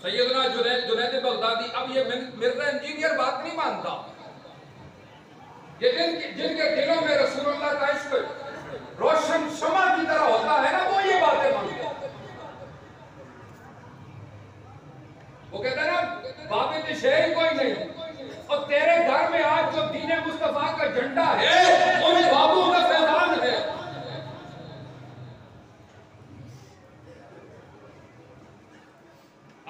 सैयदना Junaid Baghdadi, अब ये Mirza engineer बात नहीं मानता, ये जिनके दिलों में रसूलुल्लाह का इश्क रोशन शमा की तरह होता है ना, वो ये बातें मानते हैं। वो कहते हैं ना बाबे शेर कोई नहीं, और तेरे घर में आज जो दीन मुस्तफा का झंडा है उन बाबू का फैजान है।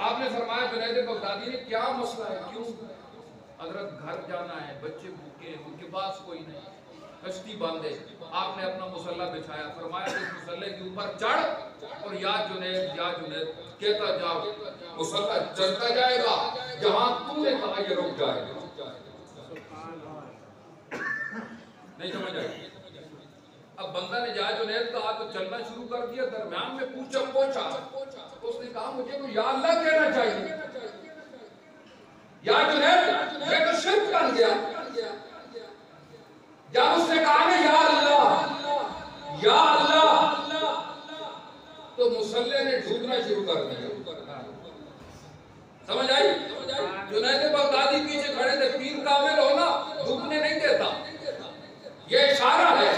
आपने फरमाया जुनैद बगदादी ने, क्या मसला है, क्यों हजरत घर जाना है, बच्चे भूखे हैं, उनके पास कोई नहीं, कश्ती बांधे, आपने अपना मुसल्ला बिछाया, फरमाया इस मुसल्ले के ऊपर चढ़ और या जुनैद कहता जाओ, मुसल्ला चलता जाएगा, जहां तूने कहा ये रुक जाएगा। नहीं समझ आई? अब बंदा ने जा जुनैद कहा तो चलना शुरू कर दिया, दरम्यान में पूछा, उसने कहा मुझे तो या अल्लाह कहना चाहिए, या जुनैद ये तो शिर्क कर गया। जब उसने कहा ना या अल्लाह, तो मुसल्ले ने ढूंढना शुरू कर दिया। समझ आई? जुनैद बगदादी पीछे खड़े थे, पीर कामिल हो ना, ढूंढने नहीं देता, ये इशारा है।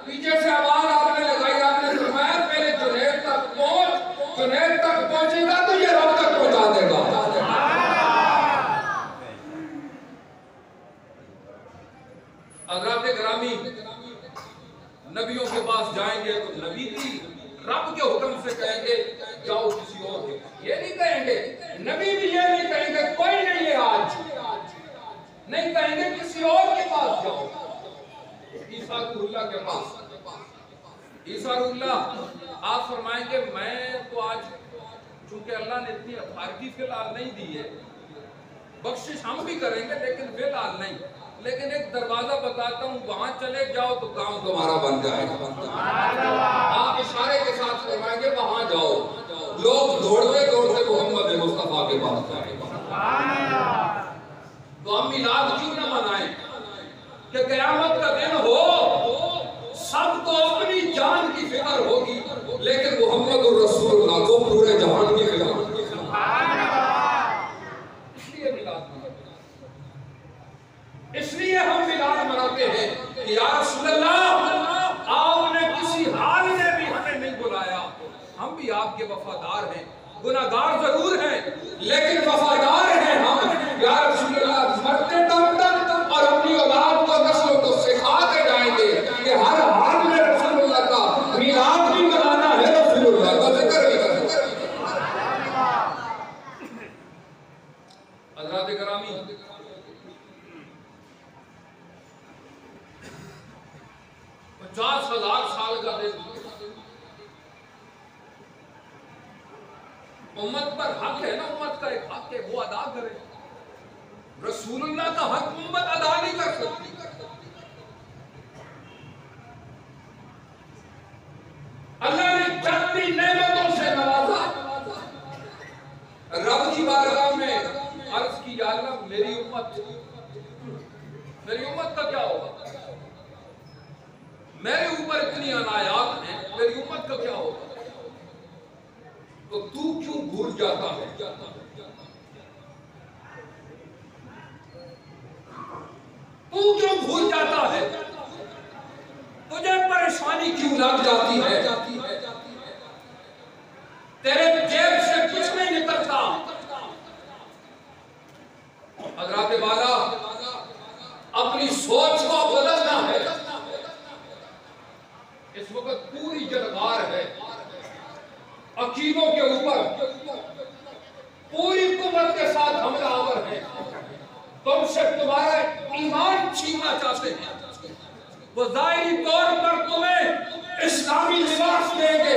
पीछे से आवाज आपने लगाई, आपने फरमाया पहले जुनैद तक पहुंच, जुनैद तक पहुंचेगा तो ये रब तक पहुंचा देगा। हज़रात ग्रामी, नबियों के पास जाएंगे तो नबी भी रब के हुक्म से कहेंगे जाओ किसी और के, ये नहीं कहेंगे। नबी भी ये नहीं कहेंगे कोई नहीं है आज, नहीं कहेंगे किसी और के पास जाओ, ईसाउल्लाह के पास। ईसाउल्लाह आप फरमाएंगे मैं तो आज, चूंकि अल्लाह ने इतनी अथॉरिटी फिलहाल नहीं दी है, बख्शिश हम भी करेंगे लेकिन फिलहाल नहीं, लेकिन एक दरवाजा बताता हूँ, वहां चले जाओ तो काम तुम्हारा बन जाएगा। आप इशारे के साथ फरमाएंगे वहां जाओ, लोग दौड़ते दौड़ते मोहम्मद मुस्तफा के पास जाएंगे। तो हम मिलाद क्यों ना मनाएं कि क़यामत का दिन हो, सबको अपनी जान की फिक्र होगी, लेकिन मोहम्मद रसूलुल्लाह को पूरे जहान की फिक्र। इसलिए हम मिलाद मनाते हैं कि या रसूलल्लाह आपने किसी हाल में भी हमें नहीं बुलाया, हम भी आपके वफादार हैं, गुनाहगार जरूर हैं लेकिन वफादार हैं हम। या रसूलल्लाह मरते दम तक और अपनी औलाद को नस्लों को सिखा के जाएंगे कि हर हाल में रसूलुल्लाह का मिलाद भी मनाना है, रसूलुल्लाह का जिक्र भी करना है। हज़रात गिरामी, पचास 50,000 साल का दिन उम्मत पर हक है ना, उम्मत का एक हक है, वो अदा करे। रसूलुल्लाह का हक उम्मत अदा नहीं कर सकती। अल्लाह ने जितनी नेमतों से नवाजा, रब की बारगाह में अर्ज की या अल्लाह मेरी उम्मत का क्या होगा, मेरे ऊपर इतनी अनायात है, मेरी उम्मत का क्या होगा, तो तू क्यों भूल जाता है, तू क्यों भूल जाता है, तुझे परेशानी क्यों लग जाती है, तेरे जेब से कुछ नहीं निकलता। हज़रात वाला, अपनी सोच को बदलना है। इस वक्त पूरी जलगार है अकीदों के ऊपर, पूरी कुव्वत के साथ हमलावर है, तुमसे तुम्हारा ईमान छीनना चाहते हैं। वो ज़ाहिरी तौर पर तुम्हें इस्लामी लिबास देंगे,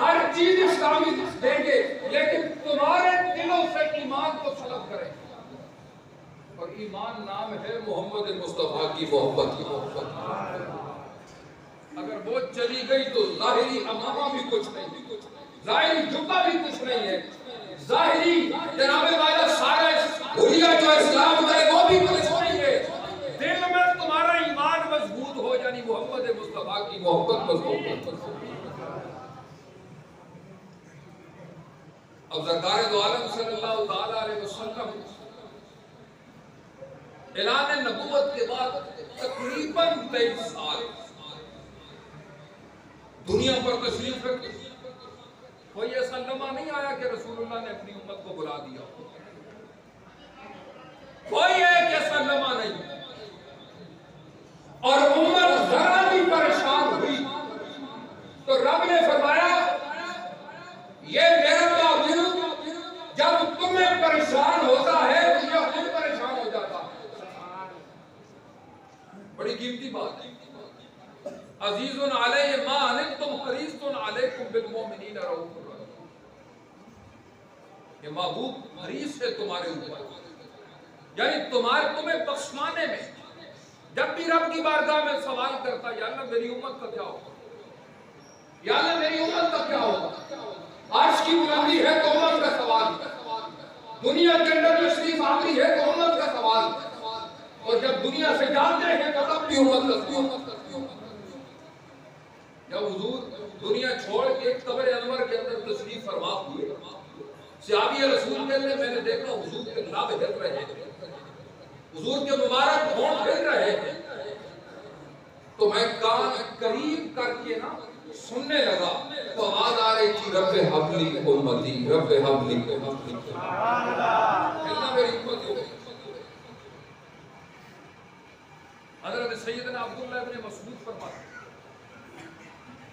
हर चीज इस्लामी देंगे, लेकिन तुम्हारे दिलों से ईमान को सलब करेंगे। और ईमान नाम है मोहम्मद मुस्तफा की मोहब्बत। अगर वो चली गई तो ज़ाहिरी अमामा भी कुछ नहीं, ज़ाहिरी जुब्बा भी कुछ नहीं है, ज़ाहिरी जनाबे वाला सारा हुलिया जो इस्लाम करे वो भी कुछ नहीं है। दिल में तुम्हारा ईमान मजबूत हो, यानी मोहम्मद मुस्तफा की मोहब्बत मजबूत हो। अब सरकार दो आलम सल्लल्लाहु ताला अलैहि वसल्लम ऐलान नबूवत के बाद तकरीबन 23 साल दुनिया पर तशरीफ रखी। कोई ऐसा लम्हा नहीं आया कि रसूलुल्लाह ने अपनी उम्मत को बुला दिया, कोई एक ऐसा लम्हा नहीं। और उम्मत जरा भी परेशान हुई तो रब ने फरमाया, ये मेरा ताबीर जब तुम्हें परेशान होता है तो ये खुद परेशान हो जाता है। बड़ी कीमती बात है। अजीजुन अलैहि मा अनितुम हरीसुन अलैकुम बिल मोमिनीना रऊफुर रहीम। ये महबूब हरीस है तुम्हारे ऊपर, यानी तुम्हें बख्शवाने में। जब भी रब की बारगाह में सवाल करता, या अल्लाह मेरी उम्मत का क्या होगा, या अल्लाह मेरी उम्मत का क्या होगा। आज की बुलंदी है तो उम्मत का सवाल, दुनिया के अंदर तशरीफ आती है तो उम्मत का सवाल, और जब दुनिया से जाते हैं तो तब भी उम्मत का सवाल। जब हुजूर दुनिया छोड़ के कब्र अनवर के अंदर तशरीफ फरमा हुए, सहाबी रसूल कहते मैंने देखा हुजूर के लाभ हिल रहे हैं, हुजूर के मुबारक होंठ हिल रहे हैं, तो मैं कान करीब करके ना सुनने लगा तो आवाज आ रही थी, रब्बे हबली उम्मती, रब्बे हबली उम्मती। अल्लाह मेरी उम्मत को। हज़रत सैयदना अब्दुल्लाह इब्न मसऊद फरमाते,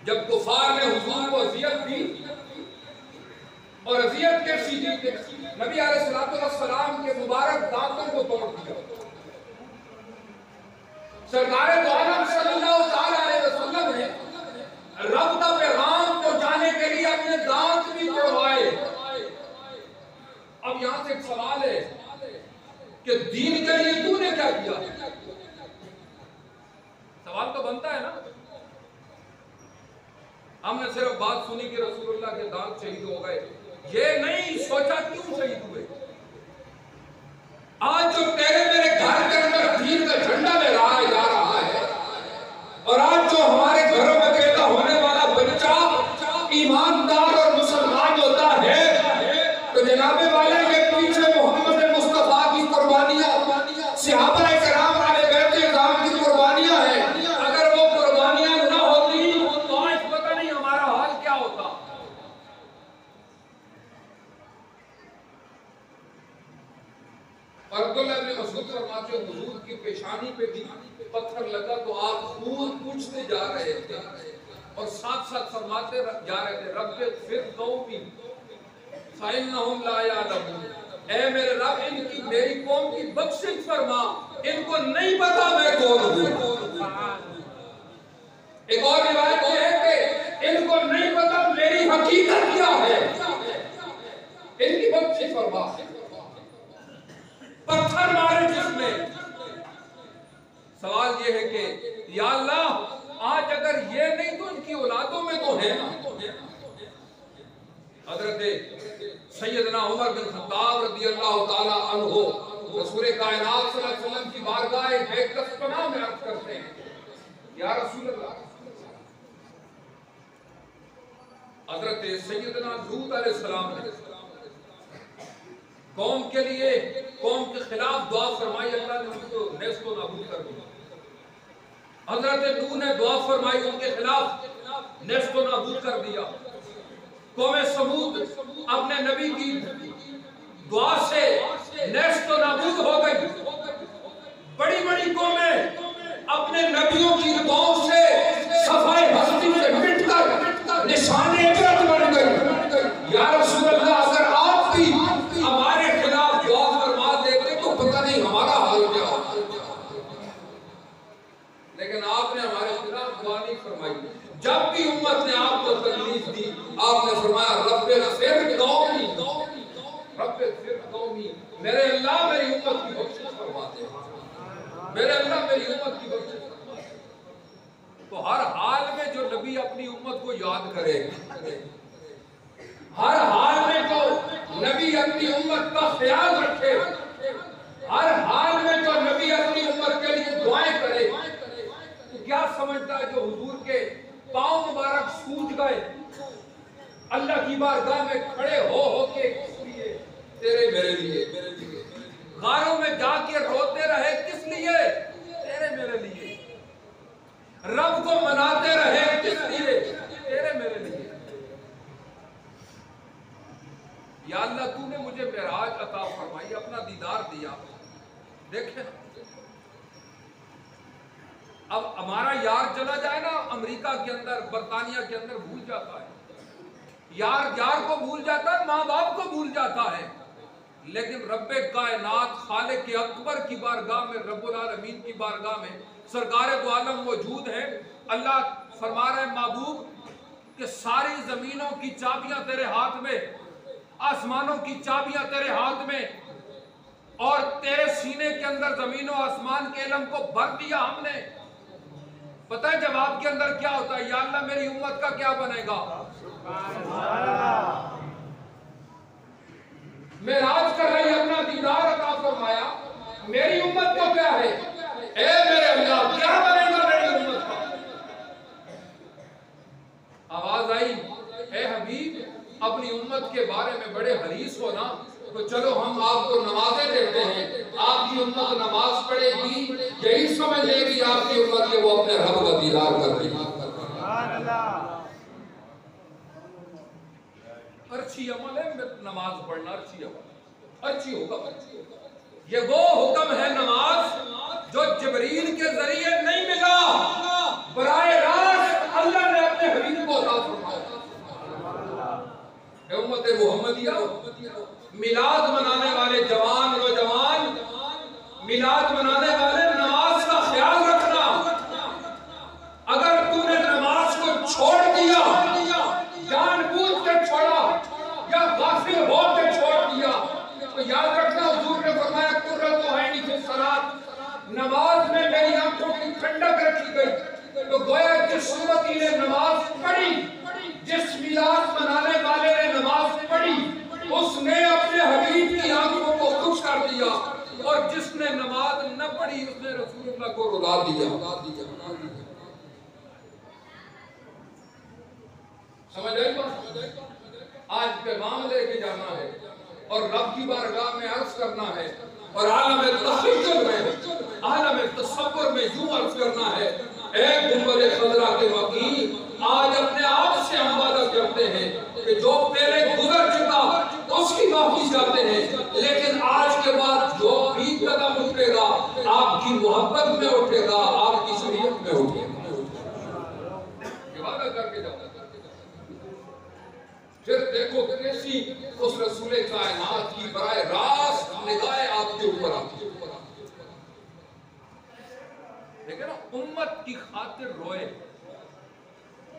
जब कुफार ने हुजूर को अज़ियत दी, और अज़ियत कैसी दी, नबी अलैहिस्सलातु वस्सलाम के मुबारक दांतों को तोड़ दिया। सरकार दो आलम सल्लल्लाहु ताला अलैहि वसल्लम ने रब का पैगाम पहुंचाने के लिए अपने दांत भी तोड़वाए। अब यहां से एक सवाल है कि दीन के लिए तूने क्या किया? सवाल तो बनता है ना। हमने सिर्फ बात सुनी कि रसूलुल्लाह के दांत शहीद हो गए, ये नहीं सोचा क्यों शहीद हुए। आज जो तेरे मेरे घर के अंदर दीन का झंडा लहराया जा रहा है, और आज जो हमारे घरों में पैदा होने वाला बच्चा ईमानदार और मुसलमान होता है, तो जनाबे वाले के पीछे मोहम्मद मुस्तफा की कुर्बानियां, सहाबा किराम वाले बैत इज़ाम की कुर्बानियां हैं। अगर वो कुर्बानियां ना होती तो आज पता नहीं हमारा हाल क्या होता। और अब्दुल्लाह इब्न मसऊद फरमाते हैं, हुजूर की पेशानी पे भी पत्थर लगा तो आप खून पूछते जा रहे थे, और साथ साथ फरमाते जा रहे थे, रब्बे फिर कौमी फइन्नहुम ला यअलमून। ऐ मेरे रब, इनकी मेरी कौम की बख्शिश फरमा, इनको नहीं पता मैं कौन हूं। एक और रिवायत है कि इनको नहीं पता मेरी हकीकत क्या है, इनकी बख्शिश फरमा। पत्थर मारे जिसने। सवाल ये है कि या अल्लाह, आज अगर ये नहीं तो इनकी औलादों में तो है ना। हजरत सैयदना उमर बिन खत्ताब रज़ियल्लाहु ताला अन्हु रसूल कायनात सल्लल्लाहु अलैहि वसल्लम की बारगाह बेकसपना में अर्ज करते हैं, या रसूल अल्लाह, हजरत सैयदना लूत अलैहिस्सलाम ने कौम के लिए, कौम के खिलाफ दुआ फरमाई, अल्लाह ने उनको नेस्त व नाबूद कर दिया। हजरत नूह ने दुआ फरमाई, उनके खिलाफ नेस्त व नाबूद कर दिया। कौम समूद अपने नबी की दुआ से नेस्त व नाबूद हो गई। बड़ी बड़ी कौमें अपने नबियों की दुआओं से सफाई हस्ती से मिटकर निशाने इबरत बन गई। या रसूल अल्लाह, अगर आप भी हमारे खिलाफ दुआ फरमा देते तो पता नहीं हमारा हाल क्या होता। लेकिन आपने हमारे खिलाफ दुआ नहीं फरमाई। जब भी उम्मत ने आपको तकलीफ दी, आपने फरमाया रब्बे फिर कौमी, रब्बे फिर कौमी, मेरे अल्लाह मेरी उम्मत की बख्शिश फरमा दे, मेरे अल्लाह मेरी उम्मत की बख्शिश फरमा दे। तो हर हाल में जो नबी अपनी उम्मत को याद करे, हर हाल में जो नबी अपनी उम्मत का ख्याल रखे, हर हाल में जो नबी अपनी उम्मत के लिए दुआएं करे, तो क्या समझता है जो हुजूर के पांव मुबारक सूज गए, अल्लाह की बारगाह में खड़े हो के में जाके रोते रहे, किस लिए? तेरे मेरे लिए। रब को मनाते रहे, किस लिए? तेरे मेरे लिए। या अल्लाह तूने मुझे मेराज अता फरमाई, अपना दीदार दिया। देखे अब हमारा यार चला जाए ना अमेरिका के अंदर, बरतानिया के अंदर, भूल जाता है। यार को भूल जाता है, माँ बाप को भूल जाता है। लेकिन रब्बे कायनात खालिक अकबर की बारगाह में, रब्बुल आलमीन की बारगाह में सरकारे दो आलम मौजूद हैं। अल्लाह फरमा रहे महबूब कि सारी जमीनों की चाबियां तेरे हाथ में, आसमानों की चाबियां तेरे हाथ में, और तेरे सीने के अंदर जमीनों आसमान के इल्म को भर दिया हमने। पता है जवाब के अंदर क्या होता है? या अल्लाह मेरी उम्मत का क्या बनेगा? मेराज कर रही, अपना दीदार अता फरमाया, मेरी उम्मत का क्या है? ए मेरे अल्लाह क्या बनेगा मेरी उम्मत का? आवाज आई, ए हबीब अपनी उम्मत के बारे में बड़े हरीस हो ना, तो चलो हम आपको नमाजें देते हैं, आपकी उम्मत नमाज पढ़ेगी, यही समझ लेगी आपकी उम्मत के वो अपने रब का दीदार कर देगी। अच्छी अमल है नमाज पढ़ना, अच्छी अमल, अच्छी हुक्म। ये वो हुक्म है नमाज जो जिब्रील के जरिए नहीं मिला, बराए रास्त अल्लाह ने अपने हबीब को अता फरमाया। उम्मत मुहम्मदिया, मिलाद मनाने वाले जवान नौजवान, मिलाद मनाने वाले, नमाज का ख्याल रखना। अगर तूने नमाज को छोड़ दिया, जानबूझ के छोड़ा या गाफिल हो के छोड़ दिया, तो याद रखना हुजूर ने फरमाया कुर्रतु ऐनी फी सलात, नमाज में मेरी आंखों की ठंडक रखी गई। तो गोया जिस उम्मती ने नमाज पढ़ी, जिस मिलाद मनाने वाले ने नमाज पढ़ी, उसने अपने हबीब की आंखों को खुश कर दिया, और जिसने नमाज न पढ़ी उसने रसूलुल्लाह को रुला दिया। समझ आई बात? आज पैगाम लेके जाना है और रब की बारगाह में अर्ज करना है, और आलम तहज्जुद में, आलम तसव्वुर में यूं अर्ज करना है, ए गुंबद खजरा के वकील, आज अपने आप से हम वादा करते हैं कि जो पहले गुजर चुका उसकी माफी चाहते हैं, लेकिन आज के बाद जो भी कदम उठेगा आपकी मोहब्बत में उठेगा, आपकी शरीयत में उठेगा। वादा करके जाओ। फिर देखो कैसी उस रसूले कायनात की बराए रास्त निगाहें आपके ऊपर आती है। देखिए ना, उम्मत की खातिर रोए,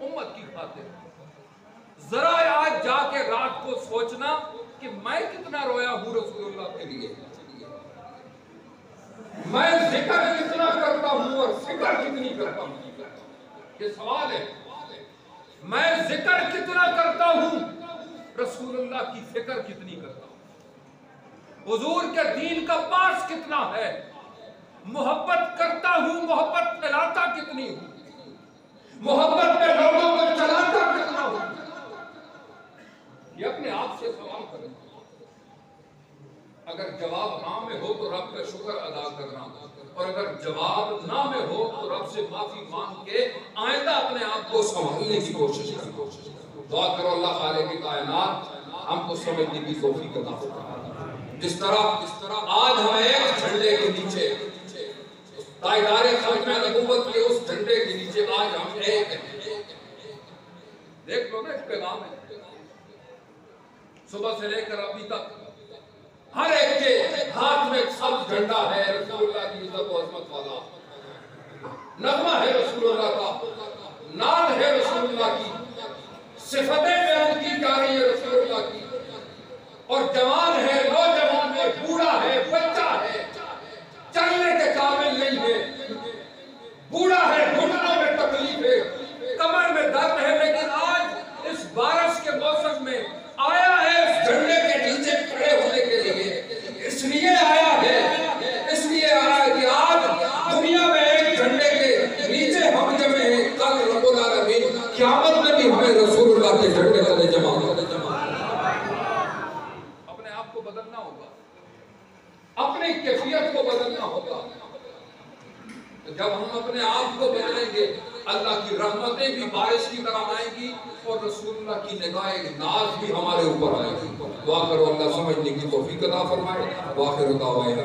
उम्मत की खातिर। जरा आज जाके रात को सोचना कि मैं कितना रोया हूं रसूलुल्लाह के लिए, मैं जिक्र कितना करता हूं और फिक्र कितनी करता हूं। ये सवाल है, मैं जिक्र कितना करता हूं, रसूलुल्लाह की फिक्र कितनी करता हूं, हुजूर के दीन का पास कितना है, मोहब्बत करता हूं, मोहब्बत फैलाता कितनी हूं, मोहब्बत में लोगों को चलाता कितना हूं। ये अपने आप से सवाल करें। अगर जवाब हाँ में हो तो रब का शुक्र अदा करना, और अगर जवाब ना में हो तो रब से माफी मांग के आइंदा अपने आप को संभालने की कोशिश करो। दुआ करो अल्लाह खालिक की कायनात हमको समझने की तौफीक अता फरमाए। जिस तरह आज हम एक झंडे के नीचे, ताइदारे खत्म नबूवत के उस झंडे के नीचे आज हम एक हैं। देख लो ना, एक पैगाम है, सुबह से लेकर अभी तक हर एक के हाथ में सब्ज झंडा है, रसूलुल्लाह की इज्जत और अजमत वाला नगमा है, रसूलुल्लाह का नाद है, रसूलुल्लाह की सिफतें बयान की जा रही है रसूलुल्लाह की, और जवान है, नौजवान है, बूढ़ा है, बच्चा है, चलने के काबिल नहीं है, बूढ़ा है, घुटनों में तकलीफ है, कमर में दर्द है, लेकिन आज इस बारिश के मौसम में आया है इस झंडे के नीचे खड़े होने के लिए। इसलिए आया है, इसलिए आया है कि आज दुनिया में एक झंडे के नीचे हम जमे हैं, कल रब्बुल आलमीन क़यामत में भी हमें रसूलुल्लाह के झंडे तले जमा। अपने आप को बदलना होगा, अपनी कैफियत को बदलना होगा। तो जब हम अपने आप को बदलेंगे, अल्लाह की रहमतें भी बारिश की तरह आएंगी और रसूलुल्लाह की निगाहे नाज भी हमारे ऊपर आएगी। दुआ करो अल्लाह समझने की तौफीक अता फरमाए। वाखिर दावाना